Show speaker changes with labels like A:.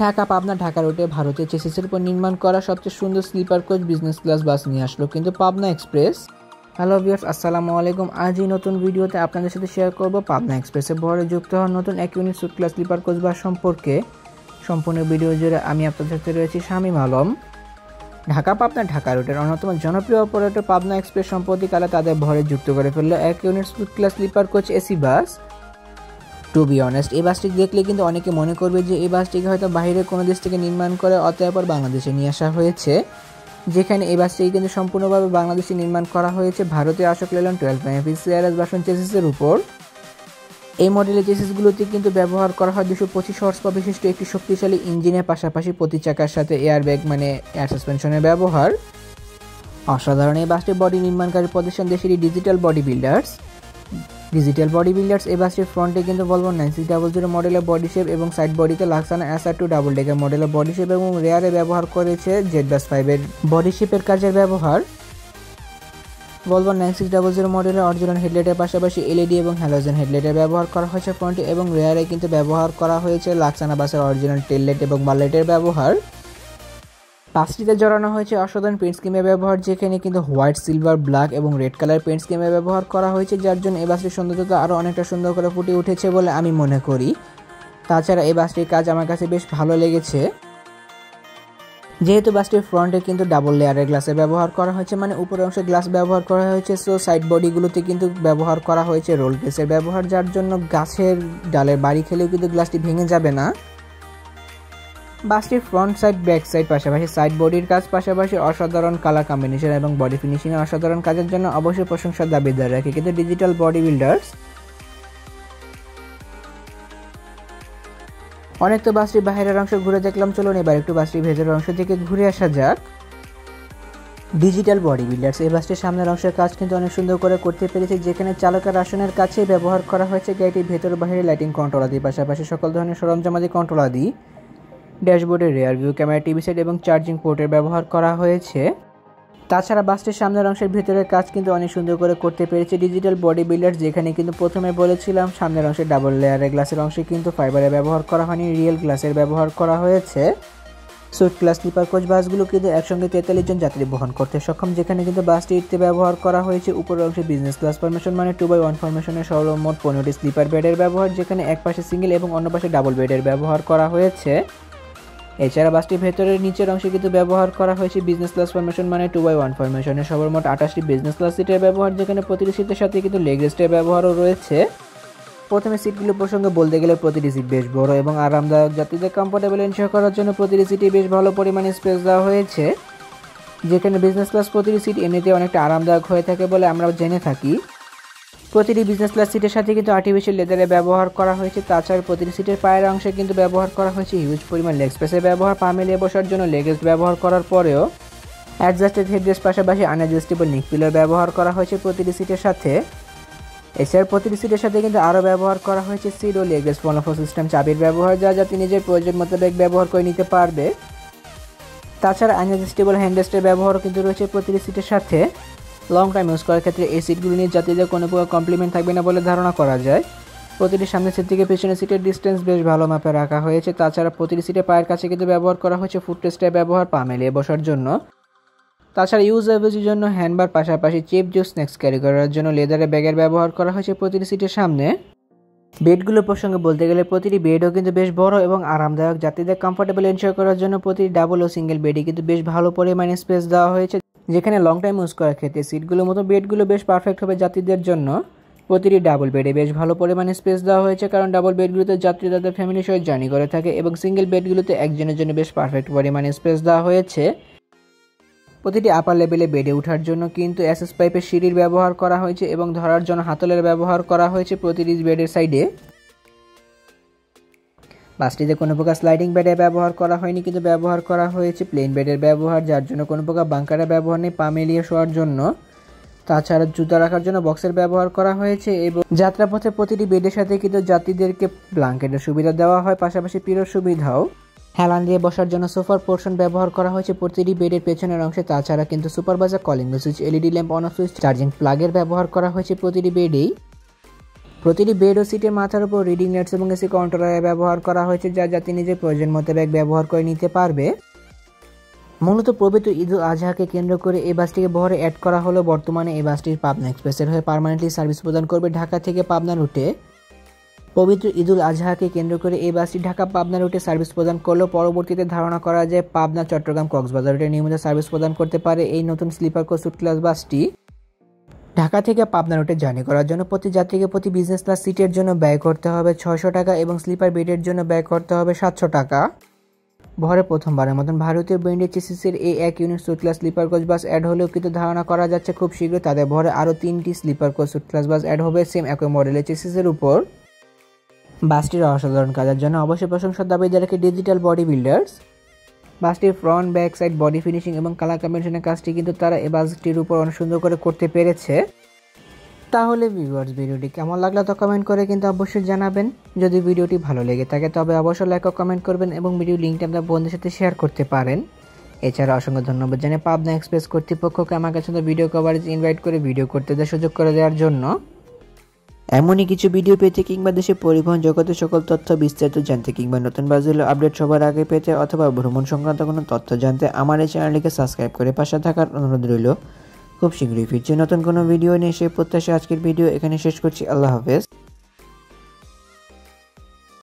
A: ঢাকা পাবনা ঢাকা রুটে ভারতের চেসিসের উপর নির্মাণ করা সবচেয়ে সুন্দর স্লিপার কোচ বিজনেস ক্লাস বাস নিয়ে আসলো কিন্তু পাবনা এক্সপ্রেস। হ্যালো ভিউয়ার্স, আসসালামু আলাইকুম। আজ এই নতুন ভিডিওতে আপনাদের সাথে শেয়ার করব পাবনা এক্সপ্রেসে ভরে যুক্ত হওয়া নতুন 1 unit suit class sleeper coach bus সম্পর্কে। সম্পূর্ণ ভিডিও জুড়ে আমি আপনাদের সাথে রয়েছি শামীম আলম। ঢাকা পাবনা ঢাকা রুটের অন্যতম জনপ্রিয় অপারেটর পাবনা এক্সপ্রেস সম্প্রতিকালে তাদের ভরে যুক্ত করে ফেলল 1 unit suit class sleeper coach AC bus. To be honest, এই বাসটি দেখলে কিন্তু অনেকে মনে করবে যে এই বাসটিকে হয়তো বাইরের কোনো দেশ থেকে নির্মাণ করে অতঃপর বাংলাদেশে নিয়ে আসা হয়েছে, যেখানে এই বাসটিকে কিন্তু সম্পূর্ণভাবে বাংলাদেশে নির্মাণ করা হয়েছে ভারতীয় Ashok Leyland 12 MP CRS version চেসিসের উপর। এই মডেলের চেসিসগুলোতে কিন্তু ব্যবহার করা হয় 225 হর্স পাওয়ার বিশিষ্ট একটি শক্তিশালী ইঞ্জিনের পাশাপাশি প্রতি চাকার সাথে এয়ারব্যাগ মানে এয়ার সাসপেনশনের ব্যবহার। অসাধারণ এই বাসটির বডি নির্মাণকারী প্রতিষ্ঠান দেশেরই ডিজিটাল বডি বিল্ডার্স। এই বাসটির ফ্রন্টে কিন্তু ভলভো 9600 মডেলের বডি শেপ এবং সাইড বডিতে লাক্সানা SR2 ডাবল ডেকার মডেলের বডি শেপ এবং রেয়ারে ব্যবহার করেছে Z-5 এর বডি শেপের কাজের ব্যবহার। ভলভো 9600 মডেলের অরিজিনাল হেডলাইটের পাশাপাশি LED এবং হ্যালোজেন হেডলাইটের ব্যবহার করা হয়েছে ফ্রন্টে এবং রেয়ারে কিন্তু ব্যবহার করা হয়েছে লাক্সানা বাসের অরিজিনাল টেল লাইট এবং বারলাইটের ব্যবহার। বাসটিতে জড়ানো হয়েছে অসাধারণ পেইন্ট স্কিমের ব্যবহার, যেখানে কিন্তু হোয়াইট, সিলভার, ব্ল্যাক এবং রেড কালার পেইন্ট স্কিমের ব্যবহার করা হয়েছে, যার জন্য এই বাসটির সৌন্দর্যতা আরও অনেকটা সুন্দর করে ফুটে উঠেছে বলে আমি মনে করি। তাছাড়া এই বাসটির কাজ আমার কাছে বেশ ভালো লেগেছে, যেহেতু বাসটির ফ্রন্টে কিন্তু ডাবল লেয়ারের গ্লাসের ব্যবহার করা হয়েছে, মানে উপরের অংশে গ্লাস ব্যবহার করা হয়েছে। সো সাইড বডিগুলোতে কিন্তু ব্যবহার করা হয়েছে রোল গ্লাসের ব্যবহার, যার জন্য গাছের ডালের বাড়ি খেলেও কিন্তু গ্লাসটি ভেঙে যাবে না। বাসটির ফ্রন্ট সাইড, ব্যাক সাইড পাশাপাশি সাইড বডির কাজ পাশাপাশি অসাধারণ কালার কম্বিনেশন এবং বডি ফিনিশিং এর অসাধারণ কাজের জন্য অবশ্যই প্রশংসার দাবিদার রাখে কিন্তু ডিজিটাল বডি বিল্ডার্স। অনেক তো বাসটির বাইরের অংশ ঘুরে দেখলাম, চলুন এবার একটু বাসটির ভেতরের অংশ থেকে ঘুরে আসা যাক। ডিজিটাল বডি বিল্ডার্স এই বাসটির সামনের অংশের কাজ কিন্তু অনেক সুন্দর করে করতে পেরেছে, যেখানে চালকের আসনের কাছে ব্যবহার করা হয়েছে গাড়িটির ভেতর বাইরে লাইটিং কন্ট্রোল আদি পাশাপাশি সকল ধরনের সরঞ্জামাদি কন্ট্রোল আদি। ড্যাশবোর্ডের rear view camera, TV set এবং চার্জিং পোর্টের ব্যবহার করা হয়েছে। তাছাড়া বাসটির সামনের অংশের ভিতরের কাজ কিন্তু অনেক সুন্দর করে করতে পেরেছে ডিজিটাল বডি বিল্ডার্স, যেখানে কিন্তু প্রথমে বলেছিলাম সামনের অংশে ডাবল লেয়ারের গ্লাসের অংশে কিন্তু ফাইবারের ব্যবহার করা হয়নি, রিয়েল গ্লাসের ব্যবহার করা হয়েছে। সুইট ক্লাস স্লিপার কোচ বাসগুলো কিন্তু একসঙ্গে 43 জন যাত্রী বহন করতে সক্ষম, যেখানে কিন্তু বাসটিতে ব্যবহার করা হয়েছে উপরের অংশে বিজনেস ক্লাস ফরমেশন মানে 2x1 ফরমেশনের সর্বমোট 15টি স্লিপার বেডের ব্যবহার, যেখানে এক পাশে সিঙ্গেল এবং অন্য পাশে ডাবল বেডের ব্যবহার করা হয়েছে। এছাড়া বাসটির ভেতরের নিচের অংশে কিন্তু ব্যবহার করা হয়েছে বিজনেস ক্লাস ফরমেশন মানে 2x1 ফরমেশনের সর্বমোট 28টি বিজনেস ক্লাস সিটের ব্যবহার, যেখানে প্রতিটি সিটের সাথে কিন্তু লেগ রেস্টের ব্যবহারও রয়েছে। প্রথমে সিটগুলো প্রসঙ্গে বলতে গেলে প্রতিটি সিট বেশ বড় এবং আরামদায়ক, যাত্রীদের কমফোর্টেবল এনশিওর করার জন্য প্রতিটি সিটে বেশ ভালো পরিমাণে স্পেস দেওয়া হয়েছে, যেখানে বিজনেস ক্লাস প্রতিটি সিট এমনিতে অনেকটা আরামদায়ক হয়ে থাকে বলে আমরা জেনে থাকি। প্রতিটি বিজনেস ক্লাস সিটের সাথে কিন্তু আর্টিফিশিয়াল লেদারের ব্যবহার করা হয়েছে। তাছাড়া প্রতিটি সিটের পায়ের অংশে কিন্তু ব্যবহার করা হয়েছে হিউজ পরিমাণ লেগ স্পেসের ব্যবহার, পা মিলিয়ে বসার জন্য লেগ রেস্ট ব্যবহার করার পরেও অ্যাডজাস্টেড হেডরেস্ট পাশাপাশি আনঅ্যাডজাস্টেবল নিক পিলার ব্যবহার করা হয়েছে প্রতিটি সিটের সাথে। এছাড়া প্রতিটি সিটের সাথে কিন্তু আরও ব্যবহার করা হয়েছে সিট ও লেগ রেস্ট ফলো সিস্টেম চাবির ব্যবহার, যা যাত্রী নিজের প্রয়োজন মোতাবেক ব্যবহার করে নিতে পারবে। তাছাড়া আনঅ্যাডজাস্টেবল হ্যান্ডরেস্টের ব্যবহারও কিন্তু রয়েছে প্রতিটি সিটের সাথে। লং টাইম ইউজ করার ক্ষেত্রে এই সিটগুলো নিয়ে যাত্রীদের কোনো প্রকার কমপ্লিমেন্ট থাকবে না বলে ধারণা করা যায়। প্রতিটি সামনের সিট থেকে পেছনের সিটের ডিস্টেন্স বেশ ভালো মাপে রাখা হয়েছে। তাছাড়া প্রতিটি সিটে পায়ের কাছে কিন্তু ব্যবহার করা হয়েছে ফুটরেস্টের ব্যবহার পা মেলিয়ে বসার জন্য। তাছাড়া ইউজের জন্য হ্যান্ডবার পাশাপাশি চিপ জুস স্ন্যাক্স ক্যারি করার জন্য লেদারের ব্যাগের ব্যবহার করা হয়েছে প্রতিটি সিটের সামনে। বেডগুলোর প্রসঙ্গে বলতে গেলে প্রতিটি বেডও কিন্তু বেশ বড় এবং আরামদায়ক, যাত্রীদের কমফোর্টেবল এনশিওর করার জন্য প্রতিটি ডাবল ও সিঙ্গেল বেডে কিন্তু বেশ ভালো পরিমাণে স্পেস দেওয়া হয়েছে, যেখানে লং টাইম ইউজ করার ক্ষেত্রে সিটগুলোর মতো বেডগুলো বেশ পারফেক্ট হবে যাত্রীদের জন্য। প্রতিটি ডাবল বেডে বেশ ভালো পরিমাণে স্পেস দেওয়া হয়েছে, কারণ ডাবল বেডগুলোতে যাত্রী তাদের ফ্যামিলির সহ জার্নি করে থাকে এবং সিঙ্গেল বেডগুলোতে একজনের জন্য বেশ পারফেক্ট পরিমাণে স্পেস দেওয়া হয়েছে। প্রতিটি আপার লেভেলে বেডে ওঠার জন্য কিন্তু এসএস পাইপের সিঁড়ির ব্যবহার করা হয়েছে এবং ধরার জন্য হাতলের ব্যবহার করা হয়েছে প্রতিটি বেডের সাইডে। বাসটিতে কোনো প্রকার স্লাইডিং বেডের ব্যবহার করা হয়নি, কিন্তু ব্যবহার করা হয়েছে প্লেন বেডের ব্যবহার, যার জন্য কোনো প্রকার বাঙ্কারের ব্যবহার নেই পা মিলিয়ে শোয়ার জন্য। তাছাড়া জুতা রাখার জন্য বক্সের ব্যবহার করা হয়েছে এবং যাত্রাপথে প্রতিটি বেডের সাথে কিন্তু যাত্রীদেরকে ব্ল্যাঙ্কেটের সুবিধা দেওয়া হয়, পাশাপাশি পিলোর সুবিধাও। হেলান দিয়ে বসার জন্য সোফার পোর্শন ব্যবহার করা হয়েছে প্রতিটি বেডের পেছনের অংশে। তাছাড়া কিন্তু supervisor calling switch, LED lamp on off switch, charging প্লাগের ব্যবহার করা হয়েছে প্রতিটি বেডেই। প্রতিটি বেড ও সিটের মাথার উপর রিডিং লাইটস এবং এসি কন্ট্রোলার ব্যবহার করা হয়েছে, যা যাত্রী নিজের প্রয়োজন মোতাবেক ব্যবহার করে নিতে পারবে। মূলত পবিত্র ঈদ উল আজহাকে কেন্দ্র করে এই বাসটিকে বহরে অ্যাড করা হলো। বর্তমানে এই বাসটি পাবনা এক্সপ্রেসের হয়ে পার্মানেন্টলি সার্ভিস প্রদান করবে ঢাকা থেকে পাবনা রুটে। পবিত্র ঈদ উল আজহাকে কেন্দ্র করে এই বাসটি ঢাকা পাবনা রুটে সার্ভিস প্রদান করলেও পরবর্তীতে ধারণা করা যায় পাবনা চট্টগ্রাম কক্সবাজার রুটে নিয়মিত সার্ভিস প্রদান করতে পারে এই নতুন স্লিপার কোচ সুট ক্লাস বাসটি। ঢাকা থেকে পাবনা রুটে জার্নি করার জন্য প্রতি যাত্রীকে প্রতি বিজনেস ক্লাস সিটের জন্য ব্যয় করতে হবে 600 টাকা এবং স্লিপার বেডের জন্য ব্যয় করতে হবে 700 টাকা। বহরে প্রথমবারের মতন ভারতীয় ব্র্যান্ডের চেসিসের এই এক unit suit class sleeper coach bus add হলেও কিন্তু ধারণা করা যাচ্ছে খুব শীঘ্রই তাদের বহরে আরও 3টি স্লিপার কোচ সুট ক্লাস বাস অ্যাড হবে সেম একই মডেলের চেসিসের উপর। বাসটির অসাধারণ কাজের জন্য অবশ্যই প্রশংসার দাবিদার রাখে ডিজিটাল বডি বিল্ডার্স। বাসটির front back side body finishing এবং কালার কম্বিনেশনের কাজটি কিন্তু তারা এই বাসটির উপর অনেক সুন্দর করে করতে পেরেছে। তাহলে ভিউয়ার্স, ভিডিওটি কেমন লাগলো তা কমেন্ট করে কিন্তু অবশ্যই জানাবেন। যদি ভিডিওটি ভালো লেগে থাকে তবে অবশ্যই লাইক ও কমেন্ট করবেন এবং ভিডিও লিঙ্কটা আপনার বন্ধুদের সাথে শেয়ার করতে পারেন। এছাড়া অসংখ্য ধন্যবাদ জানাই পাবনা এক্সপ্রেস কর্তৃপক্ষকে আমার কাছে ভিডিও কভারেজ ইনভাইট করে ভিডিও করতে দেওয়ার সুযোগ করে দেওয়ার জন্য। এমনই কিছু ভিডিও পেতে কিংবা দেশের পরিবহন জগতের সকল তথ্য বিস্তারিত জানতে কিংবা নতুন বাসগুলো আপডেট সবার আগে পেতে অথবা ভ্রমণ সংক্রান্ত কোনো তথ্য জানতে আমার এই চ্যানেলটিকে সাবস্ক্রাইব করে পাশে থাকার অনুরোধ রইল। খুব শীঘ্রই ফিরছি নতুন কোনো ভিডিও নিয়ে, সেই প্রত্যাশা আজকের ভিডিও এখানে শেষ করছি। আল্লাহ হাফেজ।